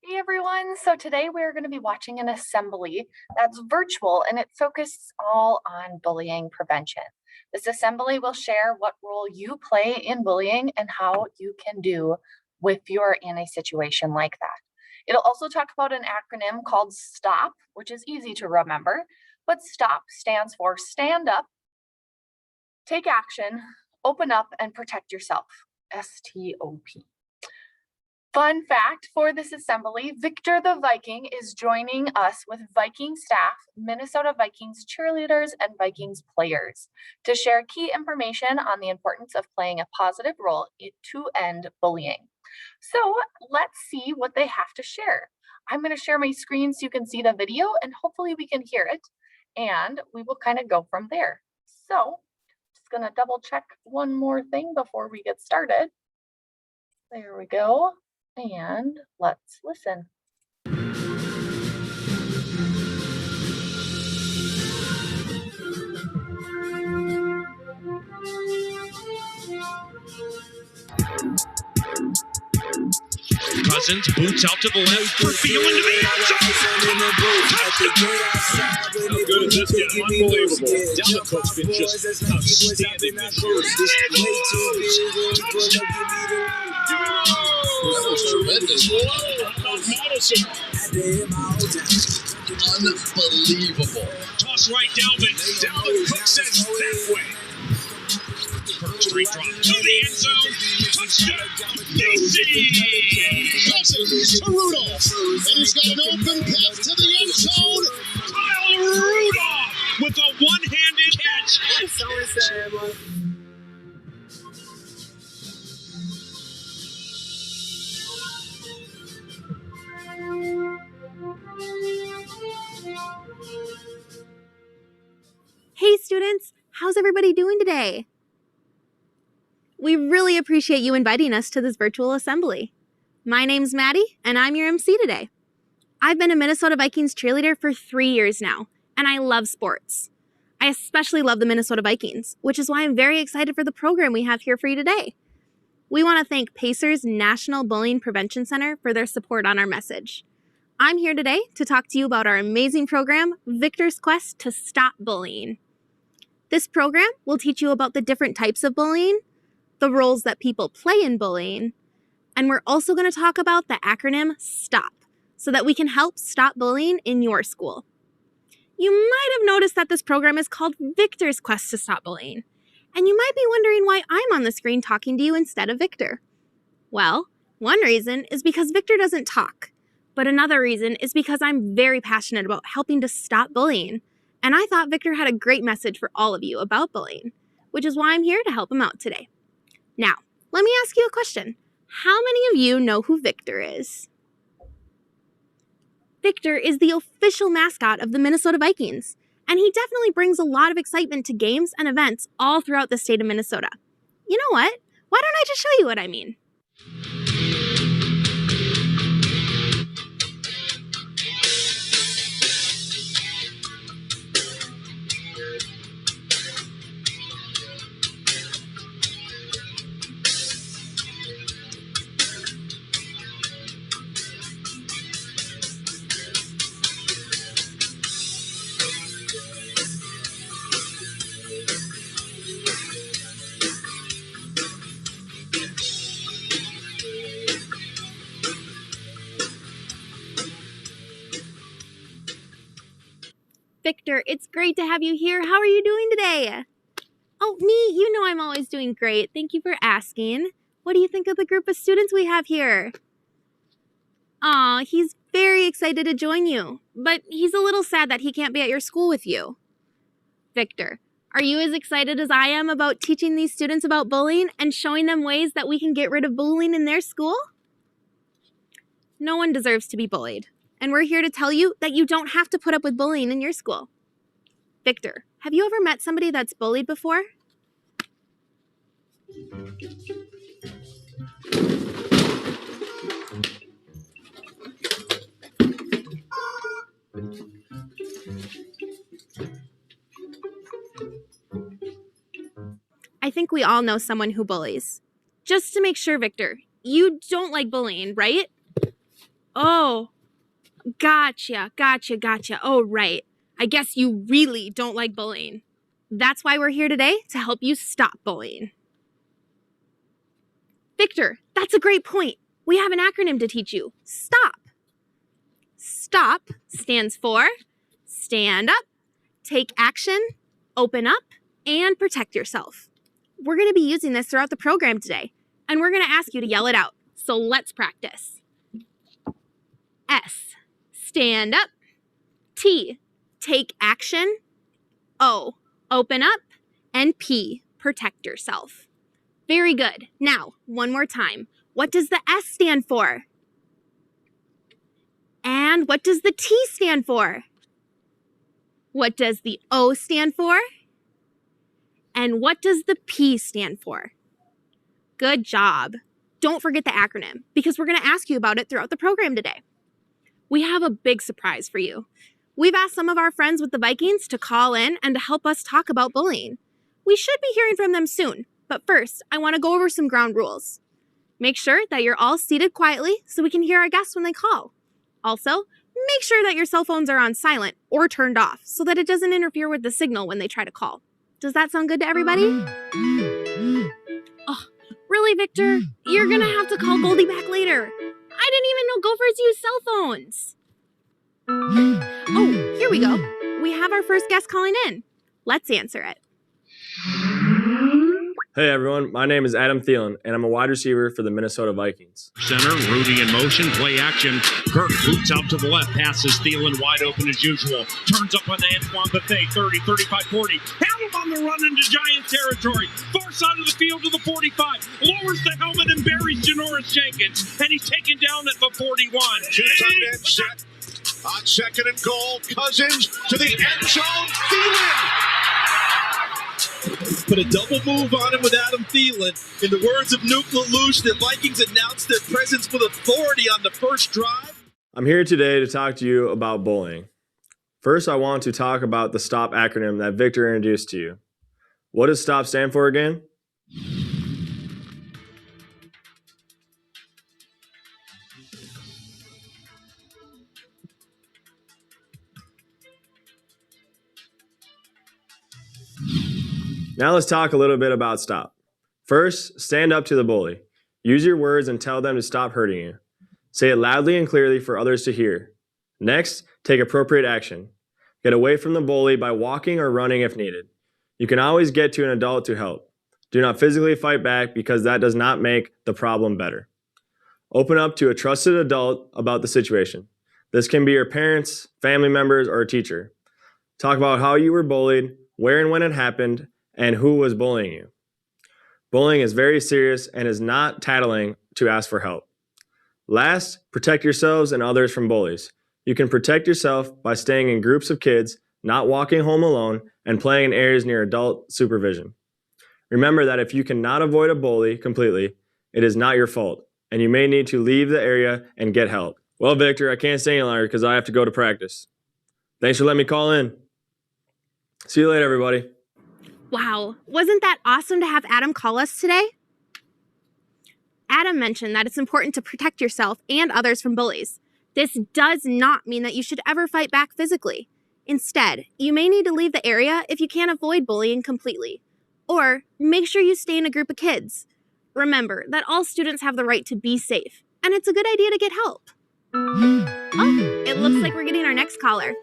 Hey everyone, so today we're going to be watching an assembly that's virtual and it focuses all on bullying prevention. This assembly will share what role you play in bullying and how you can do if you're in a situation like that. It'll also talk about an acronym called STOP, which is easy to remember, but STOP stands for stand up, take action, open up, and protect yourself. STOP. Fun fact for this assembly, Victor the Viking is joining us with Viking staff, Minnesota Vikings cheerleaders, and Vikings players to share key information on the importance of playing a positive role to end bullying. So let's see what they have to share. I'm going to share my screen so you can see the video and hopefully we can hear it and we will kind of go from there. So just going to double check one more thing before we get started. There we go. And let's listen. Cousins boots out to the left for Thielen to the end zone. How good is this guy? Unbelievable. Delacroix been just outstanding this year. That was tremendous. Madison. Unbelievable. Toss right down the Cook says that way. Straight drop to the end zone. Touchdown, DC! Cousins to Rudolph. And he's got an open path to the end zone. Kyle Rudolph with a one-handed catch. So sad, boy. Hey students, how's everybody doing today? We really appreciate you inviting us to this virtual assembly. My name's Maddie, and I'm your MC today. I've been a Minnesota Vikings cheerleader for 3 years now, and I love sports. I especially love the Minnesota Vikings, which is why I'm very excited for the program we have here for you today. We want to thank Pacers National Bullying Prevention Center for their support on our message. I'm here today to talk to you about our amazing program, Victor's Quest to Stop Bullying. This program will teach you about the different types of bullying, the roles that people play in bullying, and we're also going to talk about the acronym STOP so that we can help stop bullying in your school. You might have noticed that this program is called Victor's Quest to Stop Bullying, and you might be wondering why I'm on the screen talking to you instead of Victor. Well, one reason is because Victor doesn't talk, but another reason is because I'm very passionate about helping to stop bullying, and I thought Victor had a great message for all of you about bullying, which is why I'm here to help him out today. Now, let me ask you a question. How many of you know who Victor is? Victor is the official mascot of the Minnesota Vikings, and he definitely brings a lot of excitement to games and events all throughout the state of Minnesota. You know what? Why don't I just show you what I mean? Victor, it's great to have you here. How are you doing today? Oh, me, you know I'm always doing great. Thank you for asking. What do you think of the group of students we have here? Aw, he's very excited to join you, but he's a little sad that he can't be at your school with you. Victor, are you as excited as I am about teaching these students about bullying and showing them ways that we can get rid of bullying in their school? No one deserves to be bullied. And we're here to tell you that you don't have to put up with bullying in your school. Victor, have you ever met somebody that's bullied before? I think we all know someone who bullies. Just to make sure, Victor, you don't like bullying, right? Oh, gotcha. Oh, right. I guess you really don't like bullying. That's why we're here today, to help you stop bullying. Victor, that's a great point. We have an acronym to teach you. STOP. STOP stands for stand up, take action, open up, and protect yourself. We're going to be using this throughout the program today, and we're going to ask you to yell it out. So let's practice. S, stand up. T, take action. O, open up. And P, protect yourself. Very good. Now, one more time. What does the S stand for? And what does the T stand for? What does the O stand for? And what does the P stand for? Good job. Don't forget the acronym, because we're going to ask you about it throughout the program today. We have a big surprise for you. We've asked some of our friends with the Vikings to call in and to help us talk about bullying. We should be hearing from them soon, but first, I want to go over some ground rules. Make sure that you're all seated quietly so we can hear our guests when they call. Also, make sure that your cell phones are on silent or turned off so that it doesn't interfere with the signal when they try to call. Does that sound good to everybody? Oh, really, Victor? You're gonna have to call Goldie back later. I didn't even know gophers use cell phones. Oh, here we go. We have our first guest calling in. Let's answer it. Hey everyone, my name is Adam Thielen, and I'm a wide receiver for the Minnesota Vikings. Center, Rudy in motion, play action. Kirk boots out to the left, passes Thielen wide open as usual. Turns up on Antoine Buffet, 30, 35, 40. Have him on the run into Giants territory. Far side of the field to the 45. Lowers the helmet and buries Janoris Jenkins. And he's taken down at the 41. Two tight end set. On second and goal, Cousins to the end zone. Thielen! Put a double move on him with Adam Thielen. In the words of Nuke LaLoosh, the Vikings announced their presence with authority on the first drive. I'm here today to talk to you about bullying. First, I want to talk about the STOP acronym that Victor introduced to you. What does STOP stand for again? Now let's talk a little bit about STOP. First, stand up to the bully. Use your words and tell them to stop hurting you. Say it loudly and clearly for others to hear. Next, take appropriate action. Get away from the bully by walking or running if needed. You can always get to an adult to help. Do not physically fight back because that does not make the problem better. Open up to a trusted adult about the situation. This can be your parents, family members, or a teacher. Talk about how you were bullied, where and when it happened, and who was bullying you. Bullying is very serious and is not tattling to ask for help. Last, protect yourselves and others from bullies. You can protect yourself by staying in groups of kids, not walking home alone, and playing in areas near adult supervision. Remember that if you cannot avoid a bully completely, it is not your fault, and you may need to leave the area and get help. Well, Victor, I can't stay any longer because I have to go to practice. Thanks for letting me call in. See you later, everybody. Wow, wasn't that awesome to have Adam call us today? Adam mentioned that it's important to protect yourself and others from bullies. This does not mean that you should ever fight back physically. Instead, you may need to leave the area if you can't avoid bullying completely. Or make sure you stay in a group of kids. Remember that all students have the right to be safe, and it's a good idea to get help. Oh, it looks like we're getting our next caller.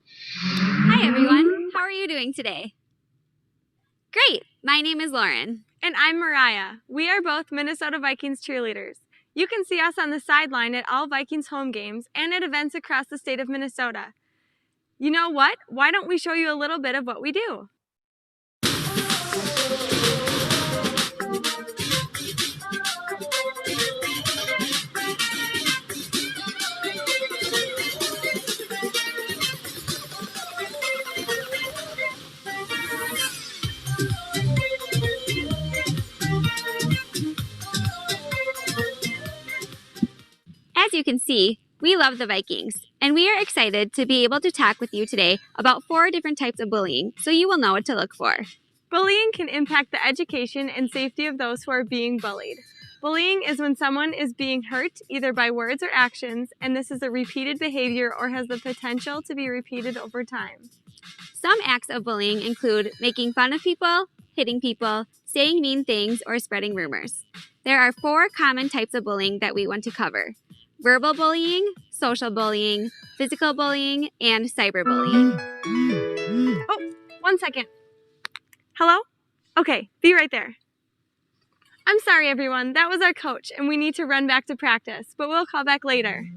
Hi everyone, how are you doing today? Great, my name is Lauren. And I'm Mariah. We are both Minnesota Vikings cheerleaders. You can see us on the sideline at all Vikings home games and at events across the state of Minnesota. You know what? Why don't we show you a little bit of what we do? As you can see, we love the Vikings, and we are excited to be able to talk with you today about 4 different types of bullying, so you will know what to look for. Bullying can impact the education and safety of those who are being bullied. Bullying is when someone is being hurt either by words or actions, and this is a repeated behavior or has the potential to be repeated over time. Some acts of bullying include making fun of people, hitting people, saying mean things, or spreading rumors. There are 4 common types of bullying that we want to cover: verbal bullying, social bullying, physical bullying, and cyberbullying. Oh, 1 second. Hello? Okay, be right there. I'm sorry, everyone. That was our coach, and we need to run back to practice, but we'll call back later.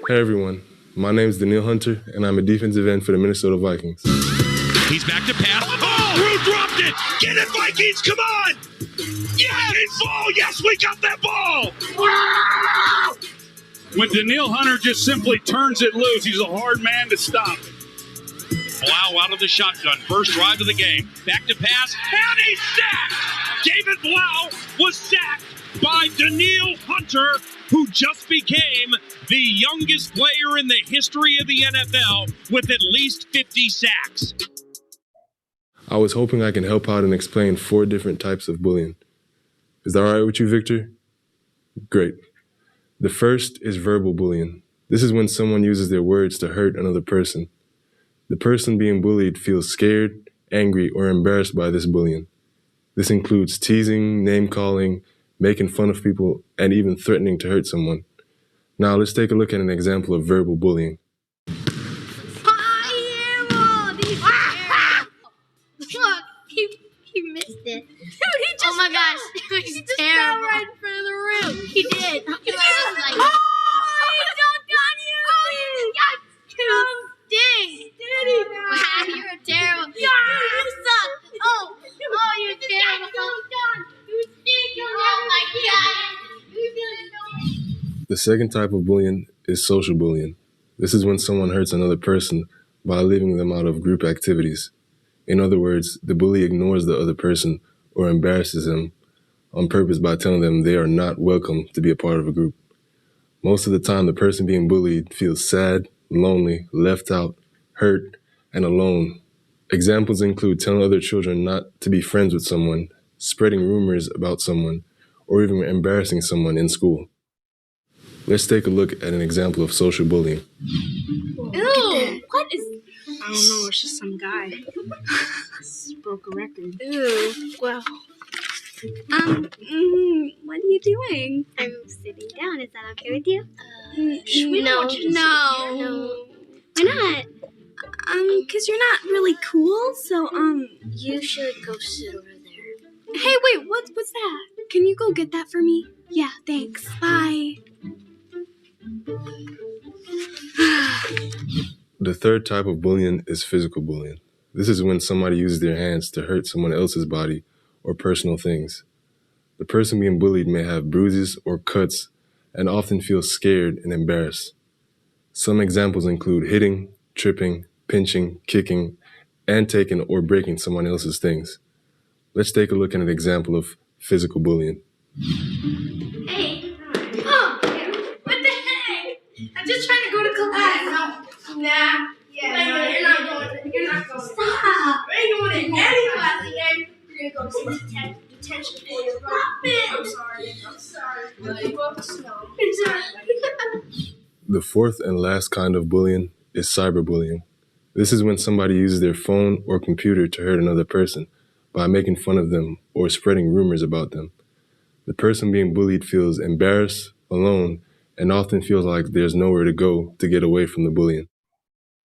Hey everyone, my name is Daniil Hunter, and I'm a defensive end for the Minnesota Vikings. He's back to pass. Oh, Drew dropped it. Get it, Vikings. Come on. Yes, ball. Yes, we got that ball. Wow. When Daniil Hunter just simply turns it loose, he's a hard man to stop. Blau out of the shotgun. First drive of the game. Back to pass. And he's sacked. David Blau was sacked by Daniil Hunter, who just became the youngest player in the history of the NFL with at least 50 sacks. I was hoping I can help out and explain 4 different types of bullying. Is that all right with you, Victor? Great. The first is verbal bullying. This is when someone uses their words to hurt another person. The person being bullied feels scared, angry, or embarrassed by this bullying. This includes teasing, name-calling, making fun of people, and even threatening to hurt someone. Now let's take a look at an example of verbal bullying. Look, he missed it. Dude, he just my gosh, it was terrible. Right in front of the room. He did. He was like, he dunked on you. Yes, ding. Wow, you're terrible. You suck. Oh, you're terrible. You stink. Oh my god. You didn't know. The second type of bullying is social bullying. This is when someone hurts another person by leaving them out of group activities. In other words, the bully ignores the other person or embarrasses them on purpose by telling them they are not welcome to be a part of a group. Most of the time, the person being bullied feels sad, lonely, left out, hurt, and alone. Examples include telling other children not to be friends with someone, spreading rumors about someone, or even embarrassing someone in school. Let's take a look at an example of social bullying. Ew, what is... I don't know, it's just some guy. Broke a record. Ew, well... What are you doing? I'm sitting down. Is that okay with you? No. Why not? 'Cause you're not really cool, so, You should go sit over there. Hey, wait, what's that? Can you go get that for me? Yeah, thanks. Bye. The third type of bullying is physical bullying. This is when somebody uses their hands to hurt someone else's body or personal things. The person being bullied may have bruises or cuts and often feels scared and embarrassed. Some examples include hitting, tripping, pinching, kicking, and taking or breaking someone else's things. Let's take a look at an example of physical bullying. Hey. Oh, what the heck? I'm just trying to go to class. Nah. Yeah, you're not going. You're not going. Stop. You ain't going in any class again. You're going to go to detention for your I'm sorry. My books, no. The fourth and last kind of bullying is cyberbullying. This is when somebody uses their phone or computer to hurt another person by making fun of them or spreading rumors about them. The person being bullied feels embarrassed, alone, and often feels like there's nowhere to go to get away from the bullying.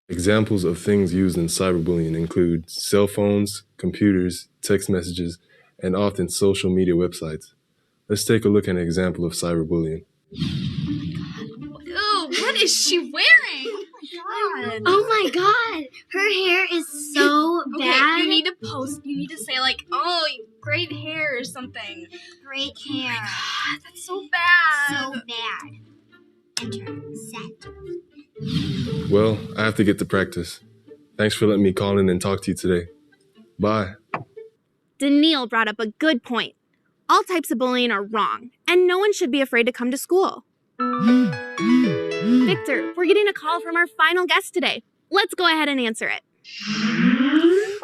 Examples of things used in cyberbullying include cell phones, computers, text messages, and often social media websites. Let's take a look at an example of cyberbullying. Ew, what is she wearing? Oh my god. Her hair is so bad. You need to post. You need to say like, oh, great hair or something. Great hair. God, that's so bad. So bad. Enter. Set. Well, I have to get to practice. Thanks for letting me call in and talk to you today. Bye. Daniil brought up a good point. All types of bullying are wrong, and no one should be afraid to come to school. Victor, we're getting a call from our final guest today. Let's go ahead and answer it.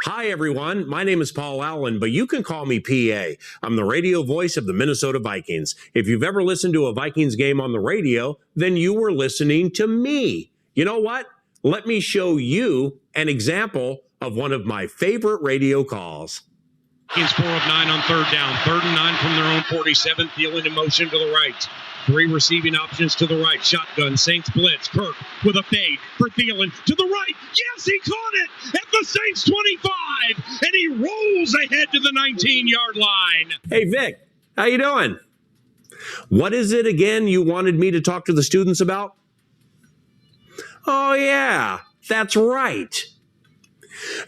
Hi, everyone. My name is Paul Allen, but you can call me PA. I'm the radio voice of the Minnesota Vikings. If you've ever listened to a Vikings game on the radio, then you were listening to me. You know what? Let me show you an example of one of my favorite radio calls. Vikings 4 of 9 on third down. 3rd and 9 from their own 47. Thielen in motion to the right. 3 receiving options to the right. Shotgun. Saints blitz. Kirk with a fade for Thielen to the right. Yes, he caught it at the Saints 25. And he rolls ahead to the 19-yard line. Hey, Vic, how you doing? What is it again you wanted me to talk to the students about? Oh, yeah, that's right.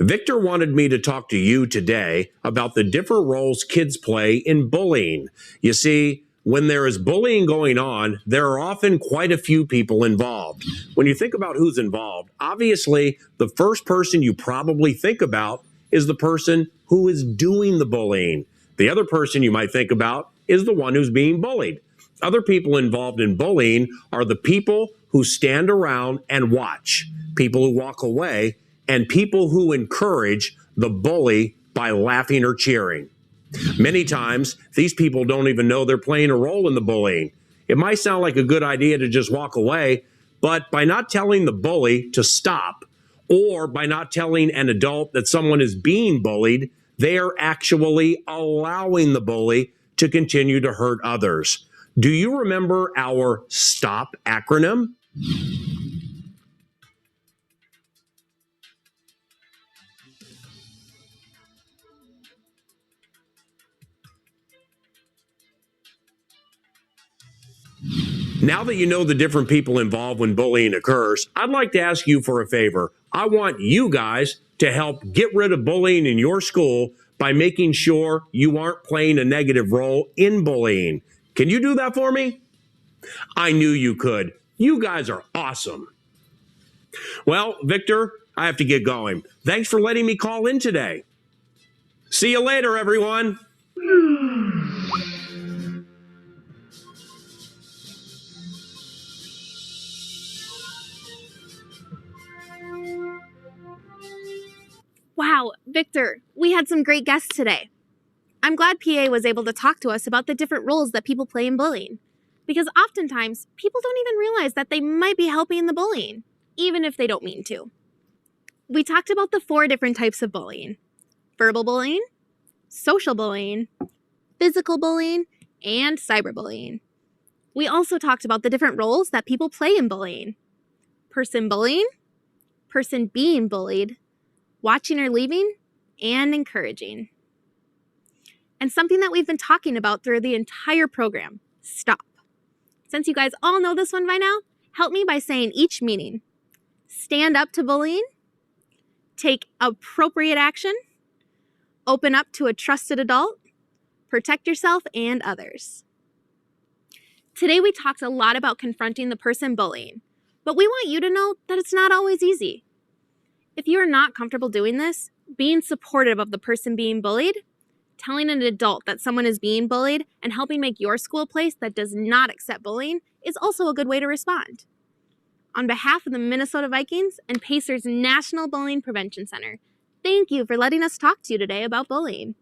Victor wanted me to talk to you today about the different roles kids play in bullying. You see, when there is bullying going on, there are often quite a few people involved. When you think about who's involved, obviously, the first person you probably think about is the person who is doing the bullying. The other person you might think about is the one who's being bullied. Other people involved in bullying are the people who stand around and watch, people who walk away, and people who encourage the bully by laughing or cheering. Many times, these people don't even know they're playing a role in the bullying. It might sound like a good idea to just walk away, but by not telling the bully to stop, or by not telling an adult that someone is being bullied, they are actually allowing the bully to continue to hurt others. Do you remember our STOP acronym? Now that you know the different people involved when bullying occurs, I'd like to ask you for a favor. I want you guys to help get rid of bullying in your school by making sure you aren't playing a negative role in bullying. Can you do that for me? I knew you could. You guys are awesome. Well, Victor, I have to get going. Thanks for letting me call in today. See you later, everyone. Wow, Victor, we had some great guests today. I'm glad PA was able to talk to us about the different roles that people play in bullying. Because oftentimes, people don't even realize that they might be helping in the bullying, even if they don't mean to. We talked about the 4 different types of bullying: verbal bullying, social bullying, physical bullying, and cyberbullying. We also talked about the different roles that people play in bullying: person bullying, person being bullied, watching or leaving, and encouraging. And something that we've been talking about through the entire program: stop. Since you guys all know this one by now, help me by saying each meaning. Stand up to bullying, take appropriate action, open up to a trusted adult, protect yourself and others. Today we talked a lot about confronting the person bullying, but we want you to know that it's not always easy. If you are not comfortable doing this, being supportive of the person being bullied, telling an adult that someone is being bullied, and helping make your school a place that does not accept bullying is also a good way to respond. On behalf of the Minnesota Vikings and Pacers National Bullying Prevention Center, thank you for letting us talk to you today about bullying.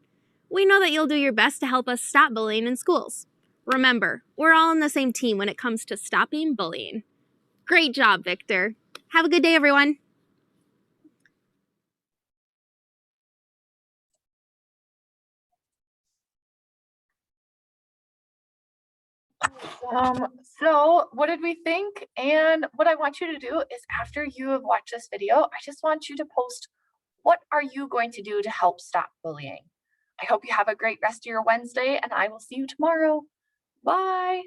We know that you'll do your best to help us stop bullying in schools. Remember, we're all on the same team when it comes to stopping bullying. Great job, Victor. Have a good day, everyone. So what did we think? And what I want you to do is, after you have watched this video, I just want you to post, what are you going to do to help stop bullying? I hope you have a great rest of your Wednesday, and I will see you tomorrow. Bye.